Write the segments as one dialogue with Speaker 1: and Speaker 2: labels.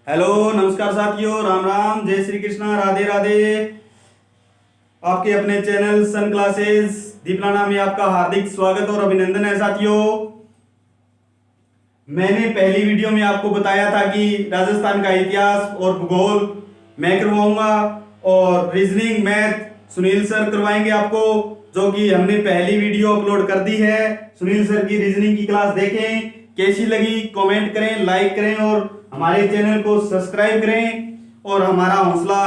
Speaker 1: Hello नमस्कार साथियों, राम राम, जय श्री कृष्णा, राधे राधे। आपके अपने चैनल सन क्लासेस दीपलाना में आपका हार्दिक स्वागत और अभिनंदन है साथियों। मैंने पहली वीडियो में आपको बताया था कि राजस्थान का इतिहास और भूगोल मैं करवाऊंगा और रीजनिंग मैथ सुनील सर करवाएंगे आपको, जो कि हमने पहली वीडियो अपलोड कर दी है। सुनील सर की रीजनिंग की क्लास देखें, कैसी लगी कमेंट करें, लाइक करें और हमारे चैनल को सब्सक्राइब करें और हमारा हौसला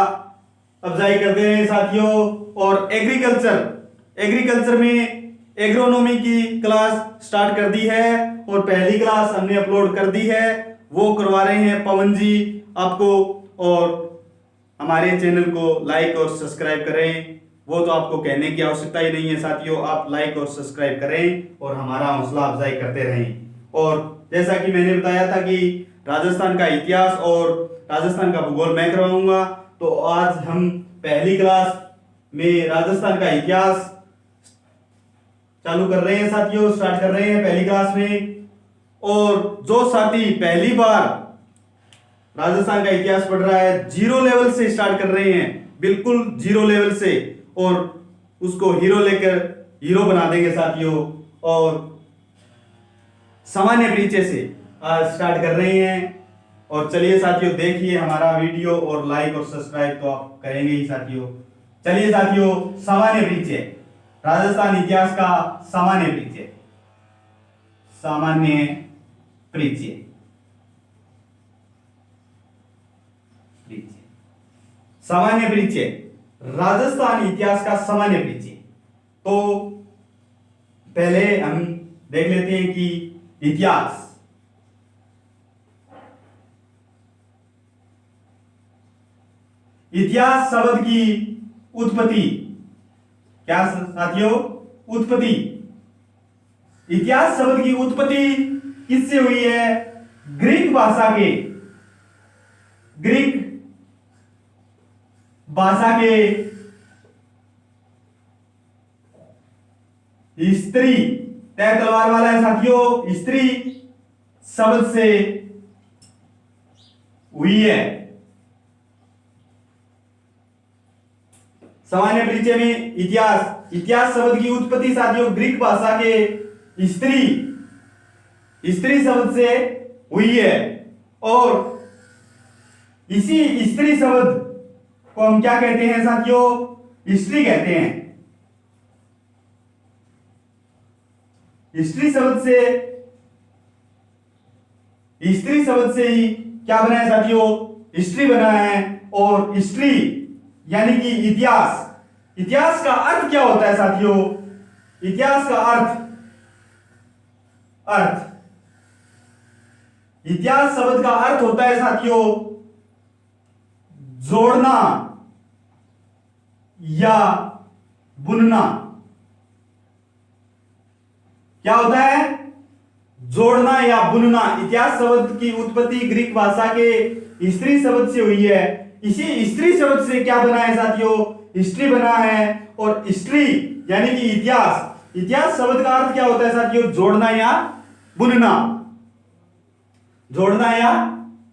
Speaker 1: अफजाई करते रहें साथियों। और एग्रीकल्चर में एग्रोनॉमी की क्लास स्टार्ट कर दी है और पहली क्लास हमने अपलोड कर दी है, वो करवा रहे हैं पवन जी आपको। और हमारे चैनल को लाइक और सब्सक्राइब करें, वो तो आपको कहने की आवश्यकता ही नहीं है साथियों। आप लाइक और सब्सक्राइब करें और हमारा हौसला अफजाई करते रहें। और जैसा कि मैंने बताया था कि राजस्थान का इतिहास और राजस्थान का भूगोल मैं करवाऊंगा, तो आज हम पहली क्लास में राजस्थान का इतिहास चालू कर रहे हैं साथियों, स्टार्ट कर रहे हैं पहली क्लास में। और जो साथी पहली बार राजस्थान का इतिहास पढ़ रहा है, जीरो लेवल से स्टार्ट कर रहे हैं, बिल्कुल जीरो लेवल से, और उसको हीरो बना देंगे साथियों। और सामान्य परिचय से आज स्टार्ट कर रहे हैं। और चलिए साथियों, देखिए हमारा वीडियो और लाइक और सब्सक्राइब तो आप करेंगे ही साथियों। चलिए साथियों, सामान्य परिचय, राजस्थान इतिहास का सामान्य परिचय। सामान्य परिचय सामान्य परिचय, राजस्थान इतिहास का सामान्य परिचय। तो पहले हम देख लेते हैं कि इतिहास शब्द की उत्पत्ति। क्या साथियों? उत्पत्ति। इतिहास शब्द की उत्पत्ति किससे हुई है? ग्रीक भाषा के स्त्री, तय तलवार वाला है साथियों, स्त्री शब्द से हुई है। सामान्य परिचय में इतिहास शब्द की उत्पत्ति साथियों ग्रीक भाषा के स्त्री शब्द से हुई है। और इसी स्त्री शब्द को हम क्या कहते हैं साथियों? स्त्री कहते हैं। स्त्री शब्द से ही क्या बना है साथियों? स्त्री बना है। और स्त्री यानी कि इतिहास का अर्थ क्या होता है साथियों? इतिहास का अर्थ इतिहास शब्द का अर्थ होता है साथियों जोड़ना या बुनना। क्या होता है? जोड़ना या बुनना। इतिहास शब्द की उत्पत्ति ग्रीक भाषा के स्त्री शब्द से हुई है। इसी स्त्री शब्द से क्या बना है साथियों? हिस्ट्री बना है। और हिस्ट्री यानी कि इतिहास शब्द का अर्थ क्या होता है साथियों? जोड़ना या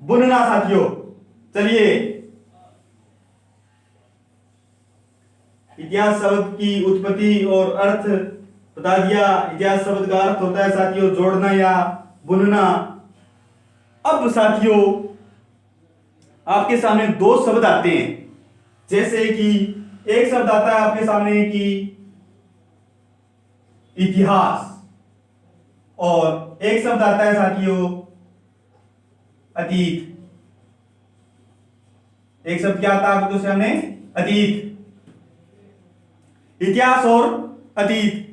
Speaker 1: बुनना साथियों। चलिए, इतिहास शब्द की उत्पत्ति और अर्थ बता दिया। इतिहास शब्द का अर्थ होता है साथियों जोड़ना या बुनना। अब साथियों आपके सामने दो शब्द आते हैं, जैसे कि एक शब्द आता है आपके सामने कि इतिहास, और एक शब्द आता है साथियों अतीत। एक शब्द क्या आता है आपके सामने? अतीत। इतिहास और अतीत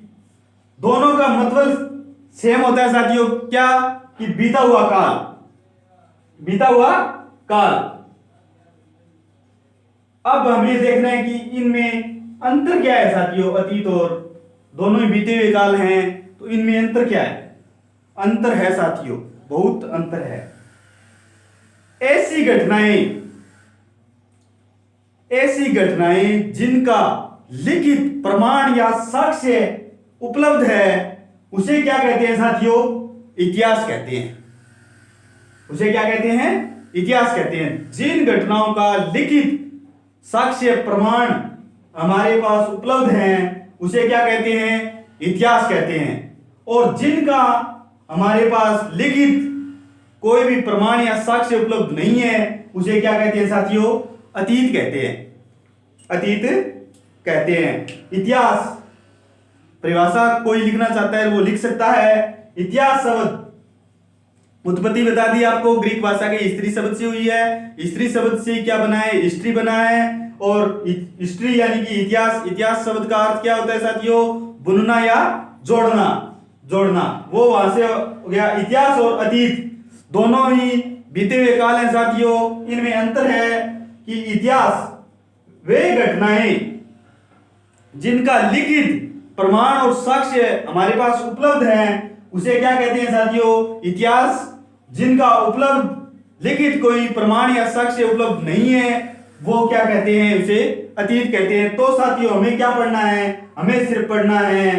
Speaker 1: दोनों का मतलब सेम होता है साथियों। क्या? कि बीता हुआ काल। अब हमें देखना है कि इनमें अंतर क्या है साथियों। अतीत और दोनों ही बीते हुए काल हैं, तो इनमें अंतर क्या है? अंतर है साथियों, बहुत अंतर है। ऐसी घटनाएं जिनका लिखित प्रमाण या साक्ष्य उपलब्ध है, उसे क्या कहते हैं साथियों? इतिहास कहते हैं। उसे क्या कहते हैं? इतिहास कहते हैं। जिन घटनाओं का लिखित साक्ष्य प्रमाण हमारे पास उपलब्ध हैं उसे क्या कहते हैं? इतिहास कहते हैं। और जिनका हमारे पास लिखित कोई भी प्रमाण या साक्ष्य उपलब्ध नहीं है उसे क्या कहते हैं साथियों? अतीत कहते हैं। अतीत कहते हैं। इतिहास परिभाषा कोई लिखना चाहता है वो लिख सकता है। इतिहास शब्द उत्पत्ति बता दी आपको, ग्रीक भाषा के हिस्ट्री शब्द से हुई है। हिस्ट्री शब्द से क्या बना है? हिस्ट्री बना है। और हिस्ट्री यानी कि इतिहास, इतिहास शब्द का अर्थ क्या होता है साथियों? बुनना या जोड़ना। जोड़ना, वो वहां से हो गया। इतिहास और अतीत दोनों ही बीते हुए काल हैं साथियों। इनमें अंतर है कि इतिहास वे घटनाएं जिनका लिखित प्रमाण और साक्ष्य हमारे पास उपलब्ध हैं उसे क्या कहते हैं साथियों? इतिहास। जिनका उपलब्ध लिखित कोई प्रमाण या साक्ष्य उपलब्ध नहीं है वो क्या कहते हैं? उसे अतीत कहते हैं। तो साथियों हमें क्या पढ़ना है? हमें सिर्फ पढ़ना है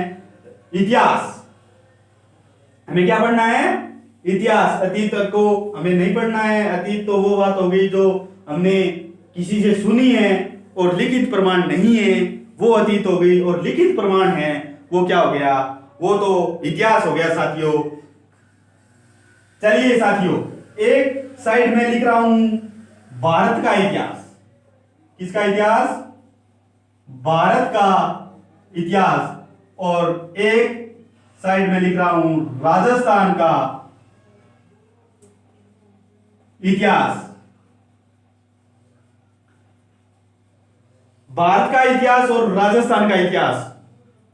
Speaker 1: इतिहास। हमें क्या पढ़ना है? इतिहास। अतीत को हमें नहीं पढ़ना है। अतीत तो वो बात हो गई जो हमने किसी से सुनी है और लिखित प्रमाण नहीं है, वो अतीत हो गई। और लिखित प्रमाण है वो क्या हो गया? वो तो इतिहास हो गया साथियों। चलिए साथियों, एक साइड में लिख रहा हूं भारत का इतिहास। किसका इतिहास? भारत का इतिहास। और एक साइड में लिख रहा हूं राजस्थान का इतिहास। भारत का इतिहास और राजस्थान का इतिहास।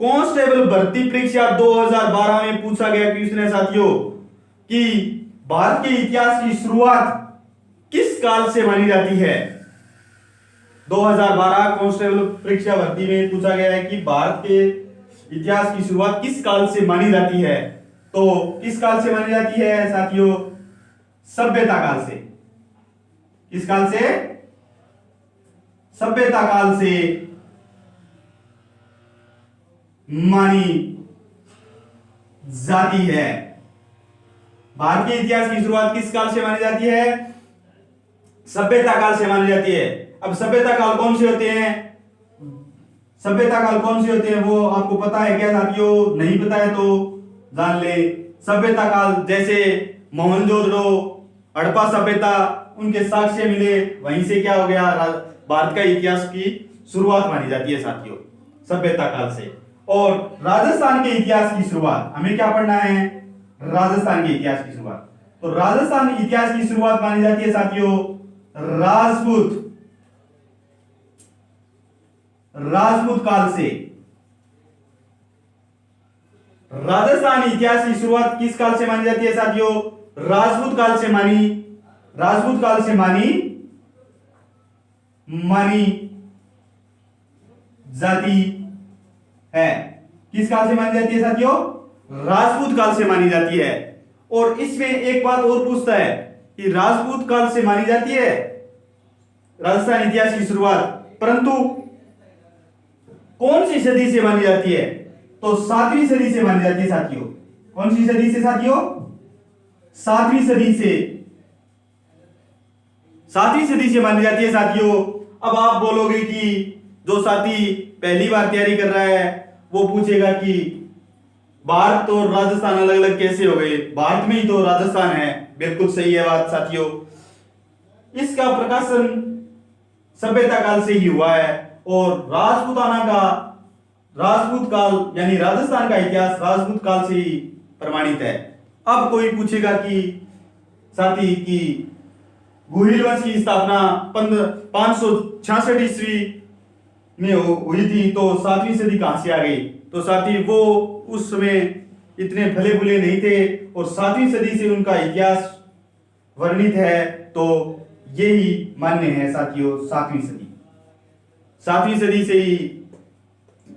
Speaker 1: कांस्टेबल भर्ती परीक्षा 2012 में पूछा गया क्वेश्चन है साथियों कि भारत के इतिहास की शुरुआत किस काल से मानी जाती है? 2012 कांस्टेबल परीक्षा भर्ती में पूछा गया है कि भारत के इतिहास की शुरुआत किस काल से मानी जाती है? तो किस काल से मानी जाती है साथियों? सभ्यता काल से। किस काल से? सभ्यता काल से मानी जाती है। भारत के इतिहास की शुरुआत किस काल से मानी जाती है? सभ्यता काल से मानी जाती है। अब सभ्यता काल कौन से होते हैं? सभ्यता काल कौन से होते हैं वो आपको पता है क्या साथियों? नहीं पता है तो जान ले। सभ्यता काल जैसे मोहनजोदड़ो, हड़प्पा सभ्यता, उनके साक्ष्य मिले, वहीं से क्या हो गया? भारत का इतिहास की शुरुआत मानी जाती है साथियों, सभ्यता काल से। और राजस्थान के इतिहास की शुरुआत हमें क्या पढ़ना है? राजस्थान के इतिहास की शुरुआत। तो राजस्थान इतिहास की शुरुआत मानी जाती है साथियों राजपूत काल से। राजस्थान इतिहास की शुरुआत किस काल से मानी जाती है साथियों? राजपूत काल से मानी जाती है। किस काल से मानी जाती है साथियों? राजपूत काल से मानी जाती है। और इसमें एक बात और पूछता है कि राजपूत काल से मानी जाती है राजस्थान इतिहास की शुरुआत, परंतु कौन सी सदी से मानी जाती है? तो 7वीं सदी से मानी जाती है साथियों। कौन सी सदी से साथियों? 7वीं सदी से। 7वीं सदी से मानी जाती है साथियों। अब आप बोलोगे कि जो साथी पहली बार तैयारी कर रहा है वो पूछेगा कि भारत और राजस्थान अलग अलग कैसे हो गए? भारत में ही तो राजस्थान है। बिल्कुल सही है बात साथियों। इसका प्रकाशन सभ्यता काल से ही हुआ है। और राजपूत काल यानी राजस्थान का इतिहास राजपूत काल से ही प्रमाणित है। अब कोई पूछेगा कि साथी की गुहिल वंश की स्थापना 566 ईस्वी में हुई थी, तो 7वीं सदी कहां से आ गई? तो साथी वो उस समय इतने भले भुले नहीं थे और 7वीं सदी से उनका इतिहास वर्णित है। तो यही मान्य है साथियों, 7वीं सदी से ही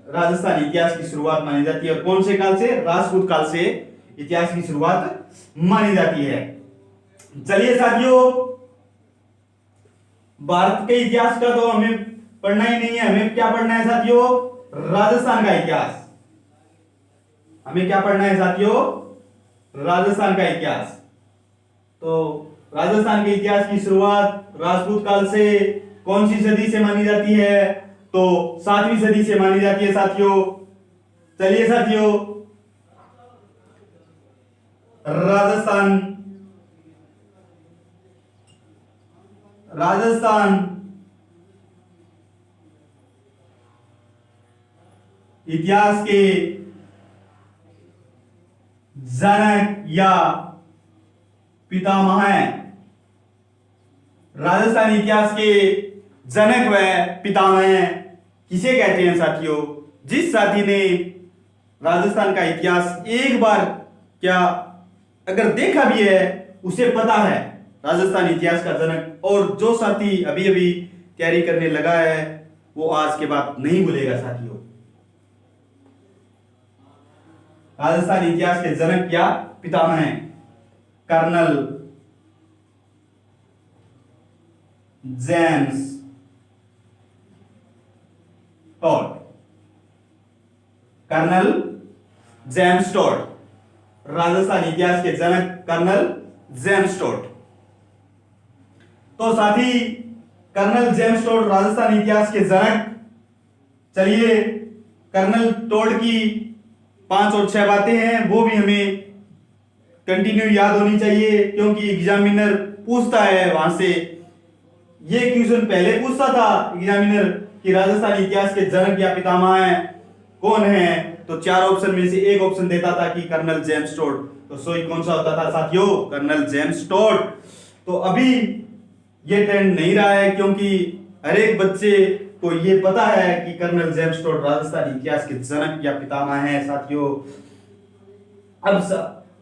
Speaker 1: राजस्थान इतिहास की शुरुआत मानी जाती है। और कौन से काल से? राजपूत काल से इतिहास की शुरुआत मानी जाती है। चलिए साथियों, भारत के इतिहास का तो हमें पढ़ना ही नहीं है। हमें क्या पढ़ना है साथियों? राजस्थान का इतिहास। हमें क्या पढ़ना है साथियों? राजस्थान का इतिहास। तो राजस्थान के इतिहास की शुरुआत राजपूत काल से कौन सी सदी से मानी जाती है? तो 7वीं सदी से मानी जाती है साथियों। चलिए साथियों, राजस्थान इतिहास के जनक या पितामह हैं। राजस्थान इतिहास के जनक व पितामह किसे कहते हैं साथियों? जिस साथी ने राजस्थान का इतिहास एक बार क्या अगर देखा भी है, उसे पता है राजस्थान इतिहास का जनक। और जो साथी अभी अभी तैयारी करने लगा है, वो आज के बाद नहीं भूलेगा साथियों। राजस्थान इतिहास के जनक या पितामह हैं colonel James Tod. Colonel James Tod, Rajasthan इतिहास के जनक कर्नल जेम्स टॉड। तो साथी, कर्नल जेम्स टॉड राजस्थान इतिहास के जनक। चलिए, कर्नल टॉड की 5 और 6 बातें हैं, वो भी हमें कंटिन्यू याद होनी चाहिए, क्योंकि एग्जामिनर पूछता है वहां से। ये क्वेश्चन पहले पूछता था एग्जामिनर कि राजस्थान इतिहास के जनक या पितामह कौन है, तो 4 ऑप्शन में से एक ऑप्शन देता था कि कर्नल जेम्स टॉड। तो सही कौन सा होता था साथियों? Colonel James Tod. तो अभी ये ट्रेंड नहीं रहा है, क्योंकि हर एक बच्चे को ये पता है कि कर्नल जेम्स टॉड राजस्थान इतिहास के जनक या पितामह हैं साथियों।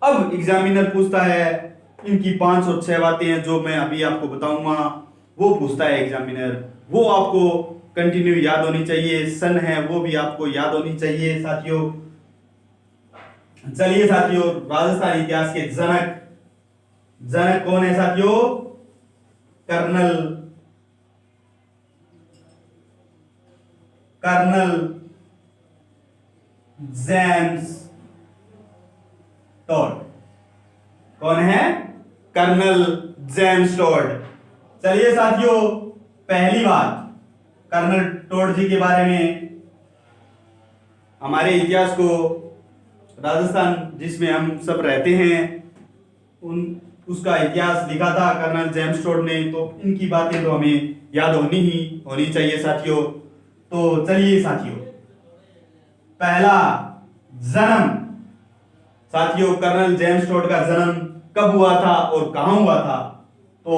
Speaker 1: अब एग्जामिनर पूछता है, इनकी 5 और 6 बातें हैं जो मैं अभी आपको बताऊंगा, वो पूछता है एग्जामिनर। वो आपको कंटिन्यू याद होनी चाहिए। सन है वो भी आपको याद होनी चाहिए साथियों। चलिए साथियों, राजस्थान इतिहास के जनक कौन है साथियों? Colonel James Tod. कौन है? Colonel James Tod. चलिए साथियों, पहली बात कर्नल टॉड जी के बारे में। हमारे इतिहास को, राजस्थान जिसमें हम सब रहते हैं, उसका इतिहास लिखा था कर्नल जेम्स टॉड ने। तो इनकी बातें तो हमें याद होनी चाहिए साथियों। तो चलिए साथियों, पहला जन्म। साथियों, कर्नल जेम्स टॉड का जन्म कब हुआ था और कहां हुआ था? तो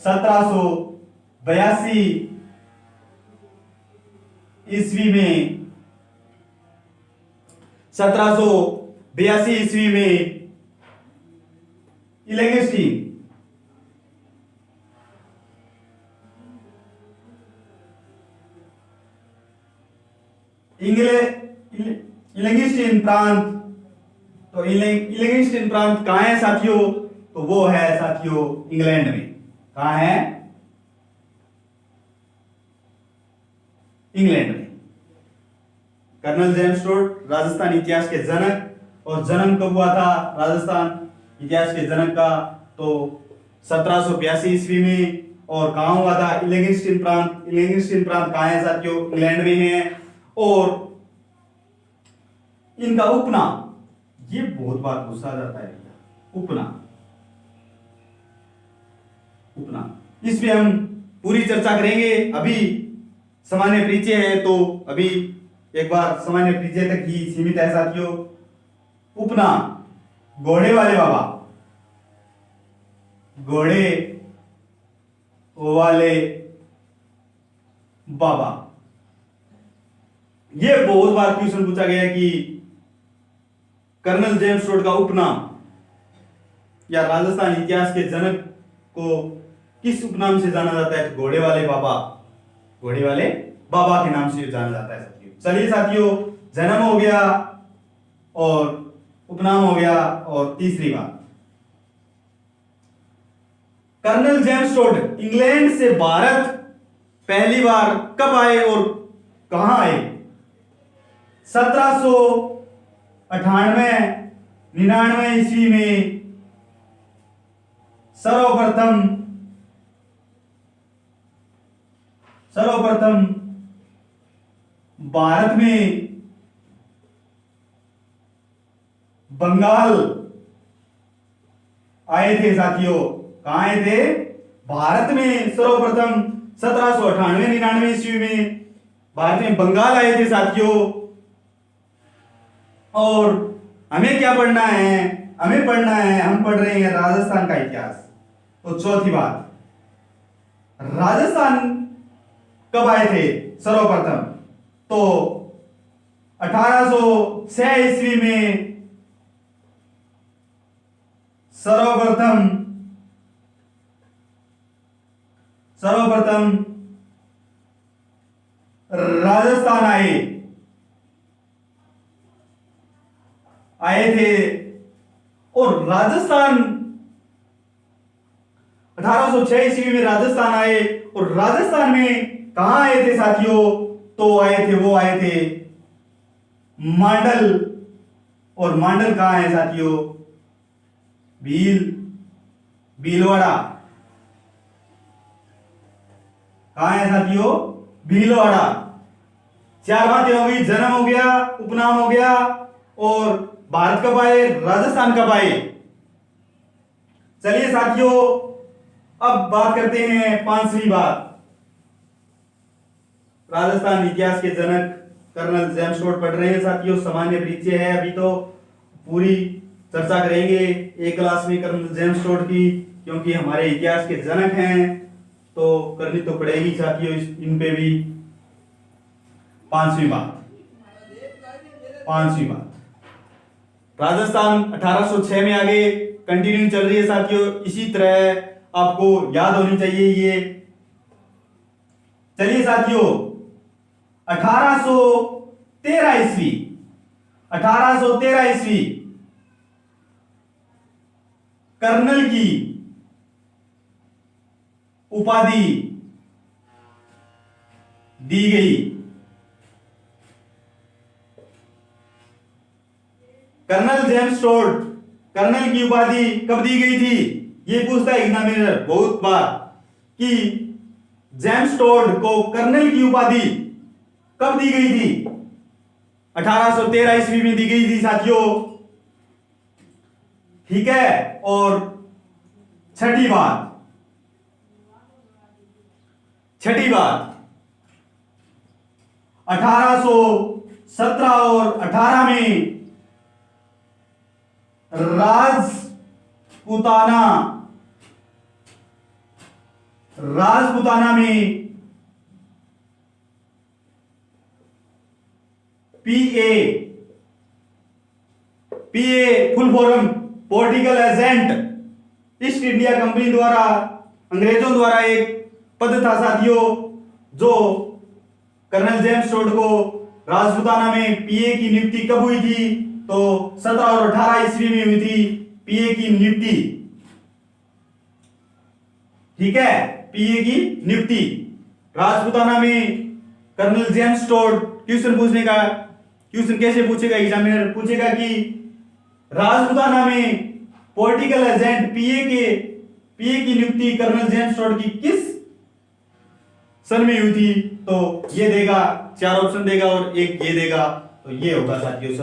Speaker 1: 1782 ईस्वी में 1782 ईस्वी में इलंगिस्टीन प्रांत। तो इलंगिस्टीन प्रांत कहां है साथियों? तो वो है साथियों इंग्लैंड में। कहां है? इंग्लैंड में। कर्नल जेम्स टॉड राजस्थान इतिहास के जनक। और जन्म कब हुआ था राजस्थान इतिहास के जनक का? तो 1782 ईस्वी में। और कहां हुआ था? इलंगिस्टीन प्रांत। इलंगिस्टीन प्रांत कहां है साथियों? इंग्लैंड में है। और इनका उपनाम, ये बहुत बार पूछा जाता है, उपनाम इस पे हम पूरी चर्चा करेंगे। अभी सामान्य परिचय है, तो अभी एक बार सामान्य परिचय तक ही सीमित है साथियों। उपनाम घोड़े वाले बाबा। घोड़े वाले बाबा, ये बहुत बार क्वेश्चन पूछा गया है कि कर्नल जेम्स टॉड का उपनाम या राजस्थान इतिहास के जनक को किस उपनाम से जाना जाता है? घोड़े वाले बाबा। घोड़े वाले बाबा के नाम से जाना जाता है साथियों। चलिए साथियों, जन्म हो गया और उपनाम हो गया। और तीसरी बात, कर्नल जेम्स टॉड इंग्लैंड से भारत पहली बार कब आए और कहां आए? 1798 99 ईस्वी में सर्वप्रथम भारत में बंगाल आए थे साथियों। कहां आए थे? भारत में सर्वप्रथम 1798-99 ईस्वी में भारत में बंगाल आए थे साथियों। और हमें क्या पढ़ना है? हमें पढ़ना है, हम पढ़ रहे हैं राजस्थान का इतिहास। तो चौथी बात, राजस्थान कब आए थे सर्वप्रथम? तो 1806 ईस्वी में सर्वप्रथम राजस्थान आए थे। और राजस्थान 1806 ईस्वी में राजस्थान आए। और राजस्थान में कहां आए थे साथियों? तो आए थे मांडल। और मांडल कहां है साथियों? भीलवाड़ा। कहां है साथियों? भीलवाड़ा। चार बातें हो गई, जन्म हो गया, उपनाम हो गया, और भारत कब आए, राजस्थान कब आए। चलिए साथियों, अब बात करते हैं पांचवी बात। राजस्थान इतिहास के जनक कर्नल जेम्स टोड पढ़ रहे हैं साथियों। सामान्य परिचय है, अभी तो पूरी चर्चा करेंगे एक क्लास में कर्नल जेम्स टोड की, क्योंकि हमारे इतिहास के जनक हैं तो करनी तो पड़ेगी साथियों इन पे भी। पांचवी बात, राजस्थान 1806 में आगे कंटिन्यू चल रही है साथियों। इसी तरह आपको याद होनी चाहिए ये। चलिए साथियों, 1813 ईस्वी कर्नल की उपाधि दी गई। कर्नल जेम्स टोड, कर्नल की उपाधि कब दी गई थी? ये पूछता है एग्जामिनर बहुत बार कि जेम्स टोड को कर्नल की उपाधि कब दी गई थी? 1813 ईस्वी में दी गई थी साथियों। ठीक है। और छठी बात 1817 और 18 में राजपुताना में PA full form political agent East India company द्वारा, अंग्रेजों द्वारा एक पद था साथियों, जो कर्नल जेम्स टोड को राजपुताना में पीए की नियुक्ति कब हुई थी? तो 17 और 18 ईस्वी में हुई थी पीए की नियुक्ति। ठीक है, पीए की नियुक्ति राजपुताना में कर्नल जेम्स टोड। क्वेश्चन कैसे पूछेगा एग्जामिनर? पूछेगा कि राजपुताना में पॉलिटिकल एजेंट पीए की नियुक्ति कर्नल जेम्स टोड की किस सन में हुई थी? तो ये देगा, चार ऑप्शन देगा और एक ये देगा। तो ये होगा साथियों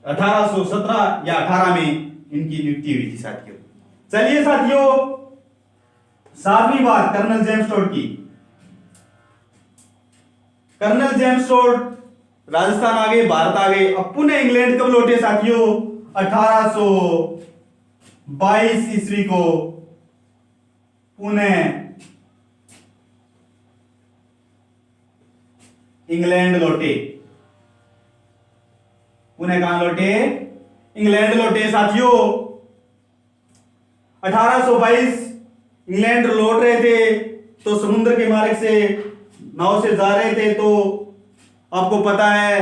Speaker 1: 1817 या 18 में इनकी नियुक्ति हुई थी साथियों। चलिए साथियों, सातवीं बात कर्नल जेम्स टोड की। कर्नल जेम्स टोड राजस्थान आ गए, भारत आ गए, अब पुनः इंग्लैंड कब लौटे साथियों? 1822 ईस्वी को पुनः इंग्लैंड लौटे। पुनः कहां लौटे? इंग्लैंड लौटे साथियों। 1822 इंग्लैंड लौट रहे थे तो समुद्र के मार्ग से नाव से जा रहे थे। तो आपको पता है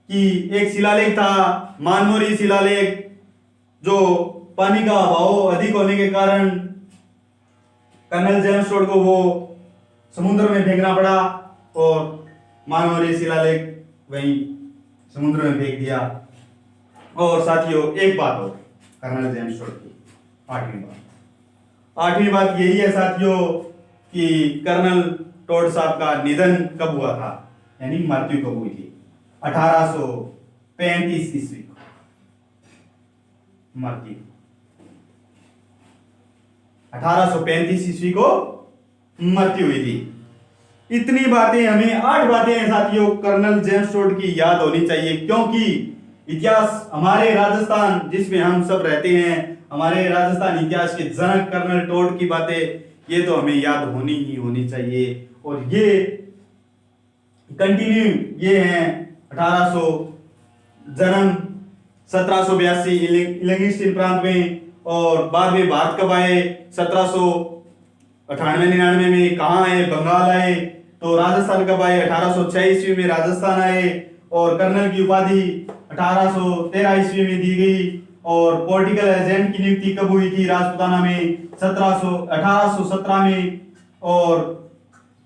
Speaker 1: कि एक शिलालेख था, मानमोरी शिलालेख, जो पानी का बहाव अधिक होने के कारण कर्नल जेम्स टोड को वो समुद्र में फेंकना पड़ा और मानमोरी शिलालेख वहीं समुद्र में फेंक दिया। और साथियों एक बात और कर्नल जेम्स टोड की, आठवीं बात यही है साथियों कि कर्नल टोड साहब का निधन कब हुआ था, यानी मृत्यु कब हुई थी। 1835 ईस्वी को मृत्यु, 1835 ईस्वी को मृत्यु हुई थी। इतनी बातें हमें, 8 बातें हैं साथियों कर्नल जेम्स टोड की याद होनी चाहिए, क्योंकि इतिहास हमारे राजस्थान जिसमें हम सब रहते हैं, हमारे राजस्थान इतिहास के जनक कर्नल टोड की बातें ये तो हमें याद होनी ही होनी चाहिए। और ये कंटिन्यू ये हैं 1800 जन्म 1782 इलंगिस्टीन प्रांत में, और बाद में भारत कब आए 1798-99 में, कहाँ आए बंगाल आए, तो राजस्थान कब आए 1806 ईस्वी में राजस्थान आए, और कर्नल की उपाधि 1813 ईस्वी में दी गई, और पॉलिटिकल एजेंट की नियुक्ति कब हुई थी राजपुताना में 1817 में, और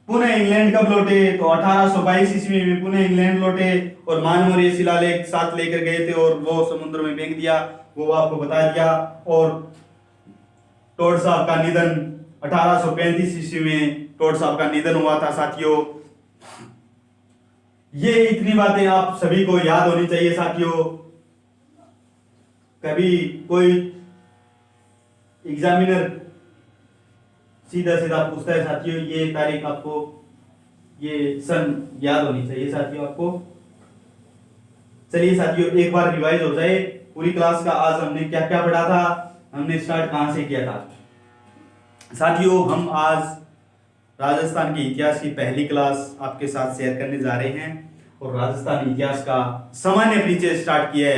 Speaker 1: पुणे इंग्लैंड कब लौटे तो 1822 ईस्वी में पुणे इंग्लैंड लौटे, और मानमौर्य शिलालेख साथ लेकर गए थे और वो समुद्र में फेंक दिया, वो आपको बता दिया। और टोड साहब का निधन 1835 ईस्वी में टोड साहब का निधन हुआ था साथियों। ये इतनी बातें आप सभी को याद होनी चाहिए साथियों। कभी कोई एग्जामिनर सीधा सीधा पूछता है साथियों, ये तारीख आपको, ये सन याद होनी चाहिए साथियों आपको। चलिए साथियों एक बार रिवाइज हो जाए पूरी क्लास का, आज हमने क्या क्या पढ़ा था, हमने स्टार्ट कहां से किया था। साथियों हम आज राजस्थान के इतिहास की पहली क्लास आपके साथ शेयर करने जा रहे हैं, और राजस्थान इतिहास का सामान्य परिचय स्टार्ट किया है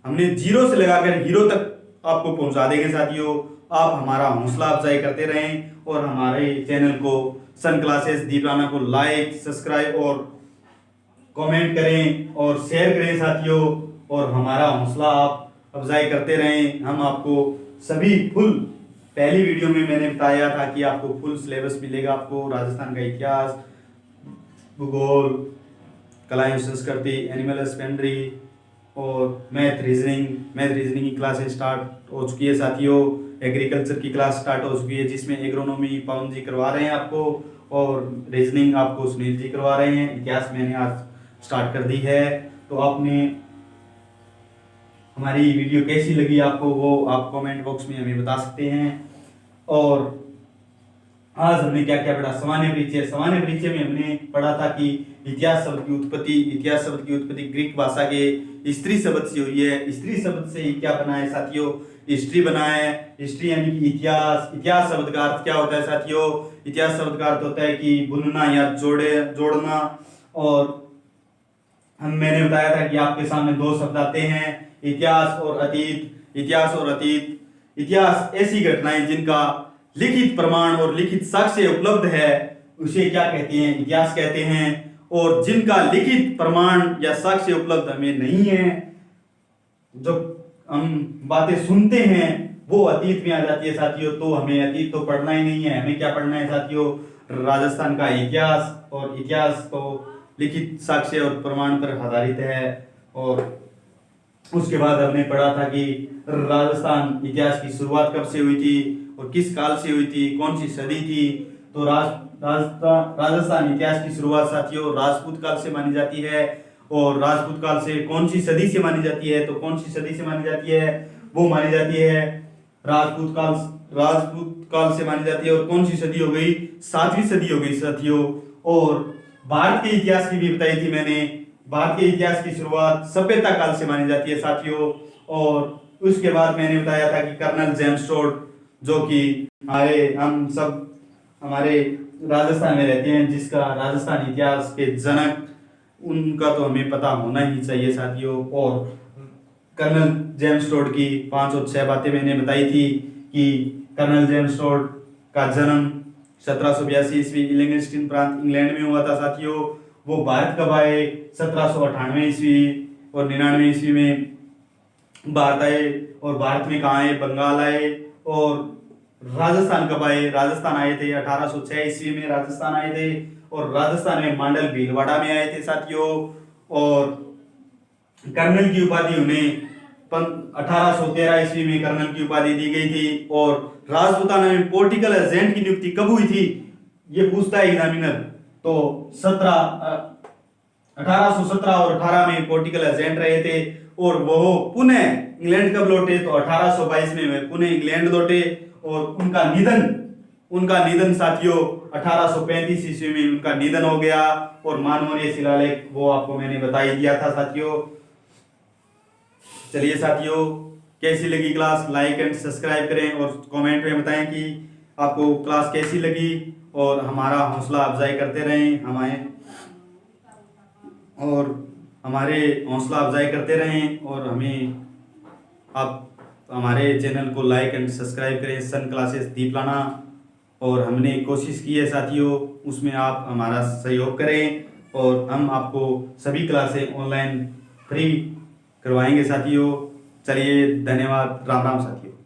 Speaker 1: हमने जीरो से लगाकर हीरो तक आपको पहुंचा देंगे साथियों। आप हमारा हौसला अफजाई करते रहें और हमारे चैनल को सन क्लासेस दीपाना को लाइक सब्सक्राइब और कमेंट करें और शेयर करें साथियों, और हमारा हौसला आप अफजाई करते रहें। हम आपको सभी फुल, पहली वीडियो में मैंने बताया था कि आपको फुल सिलेबस मिलेगा, आपको राजस्थान का इतिहास, भूगोल, कला एवं संस्कृति, एनिमल हस्बेंड्री और मैथ रीजनिंग की क्लासेस स्टार्ट हो चुकी है साथियों। एग्रीकल्चर की क्लास स्टार्ट हो चुकी है जिसमें एग्रोनॉमी पवन जी करवा रहे हैं आपको, और रीजनिंग आपको सुनील जी करवा रहे हैं। इतिहास मैंने आज स्टार्ट कर दी है, तो आपने हमारी वीडियो कैसी लगी आपको वो आप कमेंट बॉक्स में हमें बता सकते हैं। और आज हमने क्या क्या पढ़ा, सामान्य परिचय में हमने पढ़ा था कि इतिहास शब्द की उत्पत्ति ग्रीक भाषा के स्त्री शब्द से हुई है। स्त्री शब्द से क्या बना है साथियों, हिस्ट्री बना है। हिस्ट्री यानी कि इतिहास शब्द का अर्थ क्या होता है साथियों, इतिहास शब्द का अर्थ होता है कि बुनना या जोड़ना। और मैंने बताया था कि आपके सामने दो शब्द आते हैं, इतिहास और अतीत। इतिहास ऐसी घटनाएं जिनका लिखित प्रमाण और लिखित साक्ष्य उपलब्ध है उसे क्या कहते हैं, इतिहास कहते हैं। और जिनका लिखित प्रमाण या साक्ष्य उपलब्ध हमें नहीं है, जो हम बातें सुनते हैं वो अतीत में आ जाती है साथियों। तो हमें अतीत तो पढ़ना ही नहीं है, हमें क्या पढ़ना है साथियों, राजस्थान का इतिहास। और इतिहास तो लिखित साक्ष्य और प्रमाण पर आधारित है। और उसके बाद हमने पढ़ा था कि राजस्थान इतिहास की शुरुआत कब से हुई थी और किस काल से हुई थी, कौन सी सदी थी। तो राजस्थान इतिहास की शुरुआत साथियों राजपूत काल से मानी जाती है। और राजपूत काल से कौन सी सदी से मानी जाती है, तो कौन सी सदी से मानी जाती है, वो मानी जाती है राजपूत काल से मानी जाती है। और कौन सी सदी हो गई, 7वीं सदी हो गई साथियों। और भारत के इतिहास की भी बताई थी मैंने, भारत के इतिहास की शुरुआत सभ्यता काल से मानी जाती है साथियों। और उसके बाद मैंने बताया था कि कर्नल जेम्स टोड, जो कि हम सब हमारे राजस्थान में रहते हैं, जिसका राजस्थान इतिहास के जनक, उनका तो हमें पता होना ही चाहिए साथियों। और कर्नल जेम्स टोड की 5 और 6 बातें मैंने बताई थी कि कर्नल जेम्स टोड का जन्म 1782 ईस्वी इलंगिस्टीन प्रांत इंग्लैंड में हुआ था साथियों। वो भारत कब आए 1798 ईस्वी और 99 ईस्वी में भारत आए। और भारत में कहाँ आए, बंगाल आए। और राजस्थान कब आए, राजस्थान आए थे 1806 ईस्वी में राजस्थान आए थे। और राजस्थान में मांडल भीलवाड़ा में आए थे साथियों। और कर्नल की उपाधि उन्हें 1813 ईस्वी में कर्नल की उपाधि दी गई थी। और राजपूताना में पॉलिटिकल एजेंट की नियुक्ति कब हुई थी, ये पूछता है एग्जामिनर। तो 1817 और 18 में पॉलिटिकल एजेंट रहे थे। और वो पुनः इंग्लैंड कब लौटे, तो 1822 में वे पुनः इंग्लैंड लौटे। और उनका निधन साथियों 1835 ईस्वी में उनका निधन हो गया। और मानवरीय शिलालेख वो आपको मैंने बता ही दिया था साथियों। चलिए साथियों, कैसी लगी क्लास, लाइक एंड सब्सक्राइब करें और कमेंट में बताएं कि आपको क्लास कैसी लगी। और हमारा हौसला अफजाई करते रहें, हमारे हौसला अफजाई करते रहें। और आप हमारे चैनल को लाइक एंड सब्सक्राइब करें, सन क्लासेस दीपलाना। और हमने कोशिश की है साथियों, उसमें आप हमारा सहयोग करें और हम आपको सभी क्लासें ऑनलाइन फ्री करवाएंगे साथियों। चलिए, धन्यवाद, राम राम साथियों।